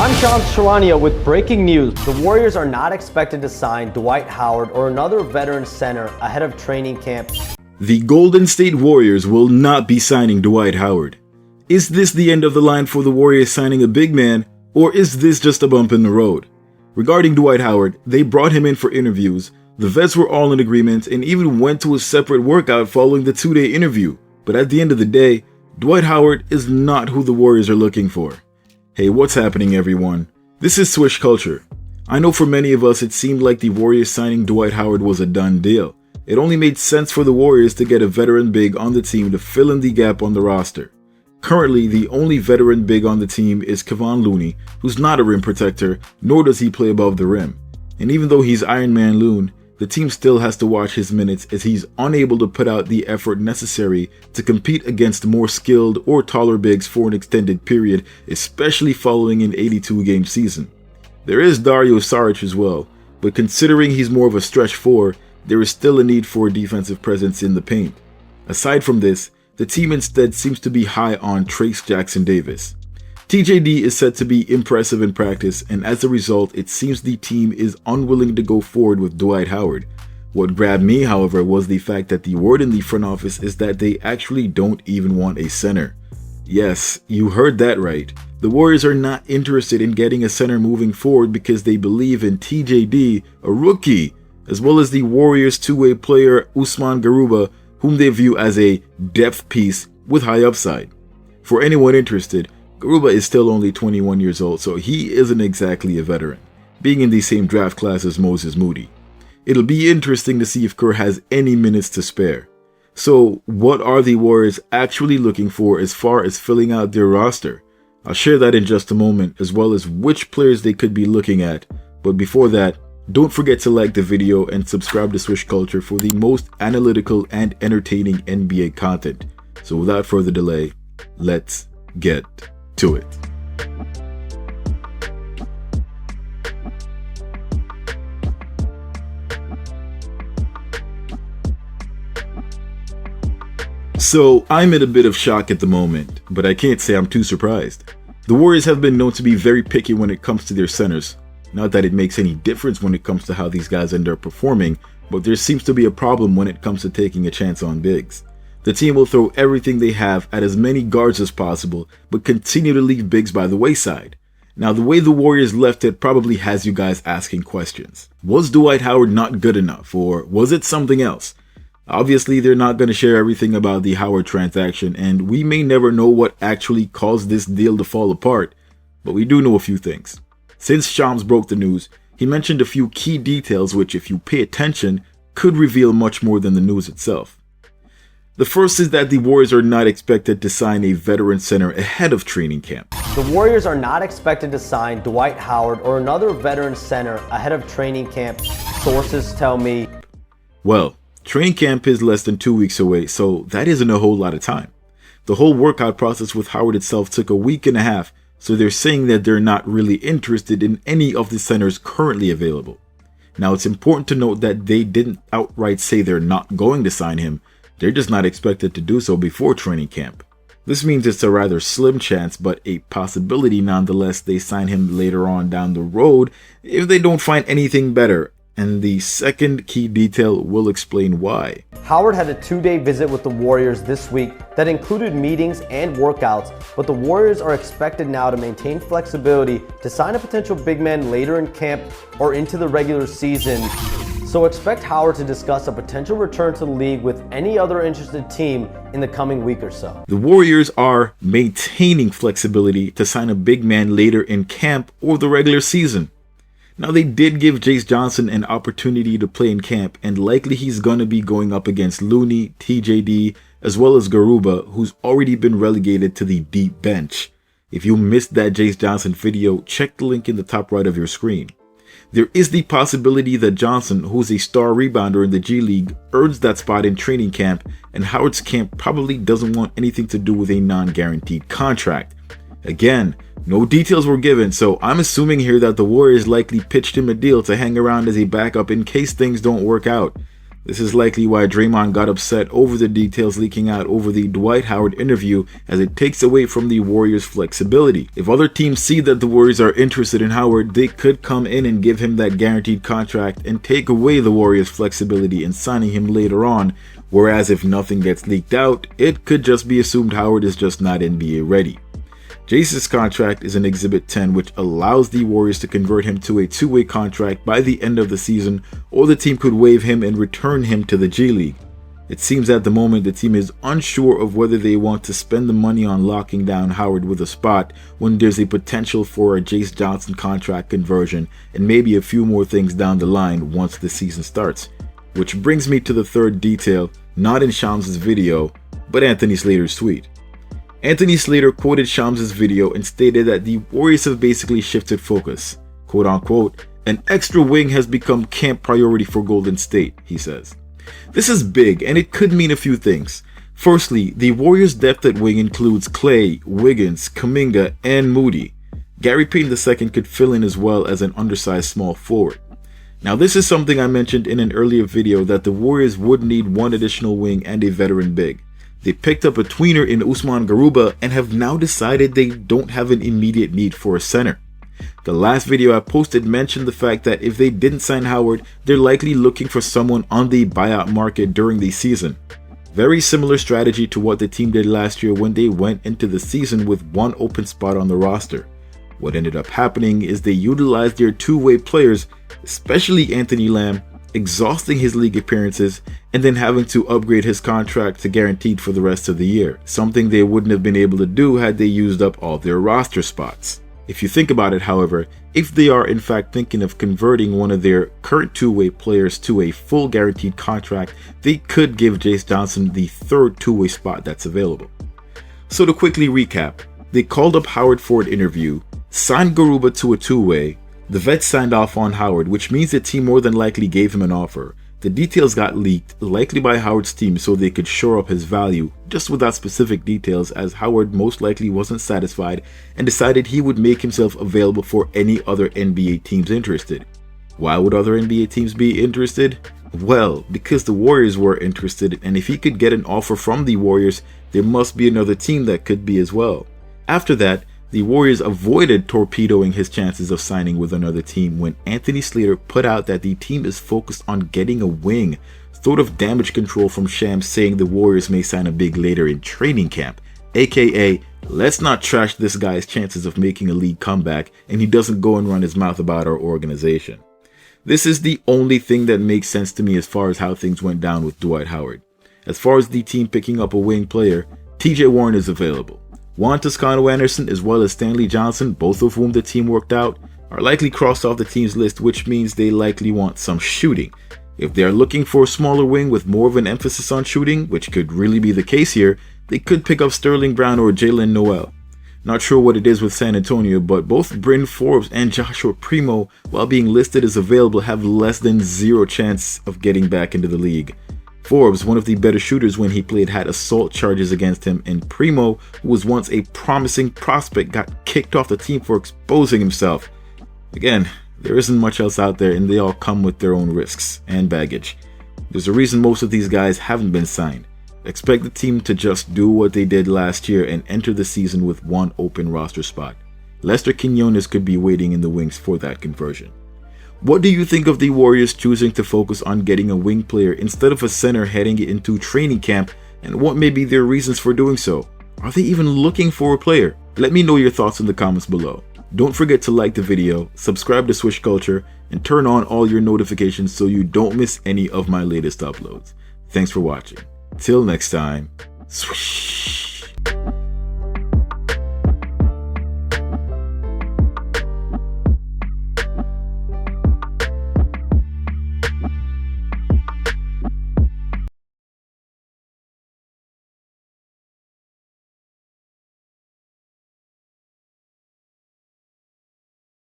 I'm John Charania with breaking news. The Warriors are not expected to sign Dwight Howard or another veteran center ahead of training camp. The Golden State Warriors will not be signing Dwight Howard. Is this the end of the line for the Warriors signing a big man, or is this just a bump in the road? Regarding Dwight Howard, they brought him in for interviews. The vets were all in agreement and even went to a separate workout following the 2-day interview. But at the end of the day, Dwight Howard is not who the Warriors are looking for. Hey, what's happening, everyone? This is Swish Culture. I know for many of us it seemed like the Warriors signing Dwight Howard was a done deal. It only made sense for the Warriors to get a veteran big on the team to fill in the gap on the roster. Currently, the only veteran big on the team is Kevon Looney, who's not a rim protector, nor does he play above the rim. And even though he's Iron Man Loon, the team still has to watch his minutes as he's unable to put out the effort necessary to compete against more skilled or taller bigs for an extended period, especially following an 82-game season. There is Dario Saric as well, but considering he's more of a stretch 4, there is still a need for a defensive presence in the paint. Aside from this, the team instead seems to be high on Trayce Jackson-Davis. TJD is said to be impressive in practice, and as a result, it seems the team is unwilling to go forward with Dwight Howard. What grabbed me, however, was the fact that the word in the front office is that they actually don't even want a center. Yes, you heard that right. The Warriors are not interested in getting a center moving forward because they believe in TJD, a rookie, as well as the Warriors' two-way player Usman Garuba, whom they view as a depth piece with high upside. For anyone interested, Garuba is still only 21 years old, so he isn't exactly a veteran, being in the same draft class as Moses Moody. It'll be interesting to see if Kerr has any minutes to spare. So, what are the Warriors actually looking for as far as filling out their roster? I'll share that in just a moment, as well as which players they could be looking at. But before that, don't forget to like the video and subscribe to Swish Culture for the most analytical and entertaining NBA content. So without further delay, let's get to it. So I'm in a bit of shock at the moment, but I can't say I'm too surprised. The Warriors have been known to be very picky when it comes to their centers. Not that it makes any difference when it comes to how these guys end up performing, but there seems to be a problem when it comes to taking a chance on bigs. The team will throw everything they have at as many guards as possible, but continue to leave bigs by the wayside. Now, the way the Warriors left it probably has you guys asking questions. Was Dwight Howard not good enough, or was it something else? Obviously, they're not going to share everything about the Howard transaction, and we may never know what actually caused this deal to fall apart, but we do know a few things. Since Shams broke the news, he mentioned a few key details which, if you pay attention, could reveal much more than the news itself. The first is that the Warriors are not expected to sign a veteran center ahead of training camp. The Warriors are not expected to sign Dwight Howard or another veteran center ahead of training camp, sources tell me. Well, training camp is less than 2 weeks away, so that isn't a whole lot of time. The whole workout process with Howard itself took a week and a half, so they're saying that they're not really interested in any of the centers currently available. Now, it's important to note that they didn't outright say they're not going to sign him. They're just not expected to do so before training camp. This means it's a rather slim chance, but a possibility nonetheless they sign him later on down the road if they don't find anything better. And the second key detail will explain why. Howard had a 2-day visit with the Warriors this week that included meetings and workouts, but the Warriors are expected now to maintain flexibility to sign a potential big man later in camp or into the regular season. So expect Howard to discuss a potential return to the league with any other interested team in the coming week or so. The Warriors are maintaining flexibility to sign a big man later in camp or the regular season. Now, they did give Jace Johnson an opportunity to play in camp, and likely he's going to be going up against Looney, TJD, as well as Garuba, who's already been relegated to the deep bench. If you missed that Jace Johnson video, check the link in the top right of your screen. There is the possibility that Johnson, who's a star rebounder in the G League, earns that spot in training camp, and Howard's camp probably doesn't want anything to do with a non-guaranteed contract. Again, no details were given, so I'm assuming here that the Warriors likely pitched him a deal to hang around as a backup in case things don't work out. This is likely why Draymond got upset over the details leaking out over the Dwight Howard interview, as it takes away from the Warriors' flexibility. If other teams see that the Warriors are interested in Howard, they could come in and give him that guaranteed contract and take away the Warriors' flexibility in signing him later on, whereas if nothing gets leaked out, it could just be assumed Howard is just not NBA ready. Jace's contract is an Exhibit 10, which allows the Warriors to convert him to a two-way contract by the end of the season, or the team could waive him and return him to the G League. It seems at the moment the team is unsure of whether they want to spend the money on locking down Howard with a spot when there's a potential for a Jace Johnson contract conversion and maybe a few more things down the line once the season starts. Which brings me to the third detail, not in Shams' video, but Anthony Slater's tweet. Anthony Slater quoted Shams' video and stated that the Warriors have basically shifted focus. Quote unquote, "An extra wing has become camp priority for Golden State," he says. This is big, and it could mean a few things. Firstly, the Warriors' depth at wing includes Clay, Wiggins, Kuminga, and Moody. Gary Payton II could fill in as well as an undersized small forward. Now, this is something I mentioned in an earlier video, that the Warriors would need one additional wing and a veteran big. They picked up a tweener in Usman Garuba and have now decided they don't have an immediate need for a center. The last video I posted mentioned the fact that if they didn't sign Howard, they're likely looking for someone on the buyout market during the season. Very similar strategy to what the team did last year when they went into the season with one open spot on the roster. What ended up happening is they utilized their two-way players, especially Anthony Lamb, exhausting his league appearances and then having to upgrade his contract to guaranteed for the rest of the year, something they wouldn't have been able to do had they used up all their roster spots. If you think about it, however, if they are in fact thinking of converting one of their current two-way players to a full guaranteed contract, they could give Jace Johnson the third two-way spot that's available. So to quickly recap, they called up Howard for an interview, signed Garuba to a two-way. The vets signed off on Howard, which means the team more than likely gave him an offer. The details got leaked, likely by Howard's team so they could shore up his value, just without specific details, as Howard most likely wasn't satisfied and decided he would make himself available for any other NBA teams interested. Why would other NBA teams be interested? Well, because the Warriors were interested, and if he could get an offer from the Warriors, there must be another team that could be as well. After that, the Warriors avoided torpedoing his chances of signing with another team when Anthony Slater put out that the team is focused on getting a wing, sort of damage control from Shams saying the Warriors may sign a big later in training camp, aka let's not trash this guy's chances of making a league comeback and he doesn't go and run his mouth about our organization. This is the only thing that makes sense to me as far as how things went down with Dwight Howard. As far as the team picking up a wing player, TJ Warren is available. Juan Toscano-Anderson as well as Stanley Johnson, both of whom the team worked out, are likely crossed off the team's list, which means they likely want some shooting. If they are looking for a smaller wing with more of an emphasis on shooting, which could really be the case here, they could pick up Sterling Brown or Jalen Noel. Not sure what it is with San Antonio, but both Bryn Forbes and Joshua Primo, while being listed as available, have less than zero chance of getting back into the league. Forbes, one of the better shooters when he played, had assault charges against him, and Primo, who was once a promising prospect, got kicked off the team for exposing himself. Again, there isn't much else out there, and they all come with their own risks and baggage. There's a reason most of these guys haven't been signed. Expect the team to just do what they did last year and enter the season with one open roster spot. Lester Quinones could be waiting in the wings for that conversion. What do you think of the Warriors choosing to focus on getting a wing player instead of a center heading into training camp, and what may be their reasons for doing so? Are they even looking for a player? Let me know your thoughts in the comments below. Don't forget to like the video, subscribe to Swish Culture, and turn on all your notifications so you don't miss any of my latest uploads. Thanks for watching. Till next time, swish.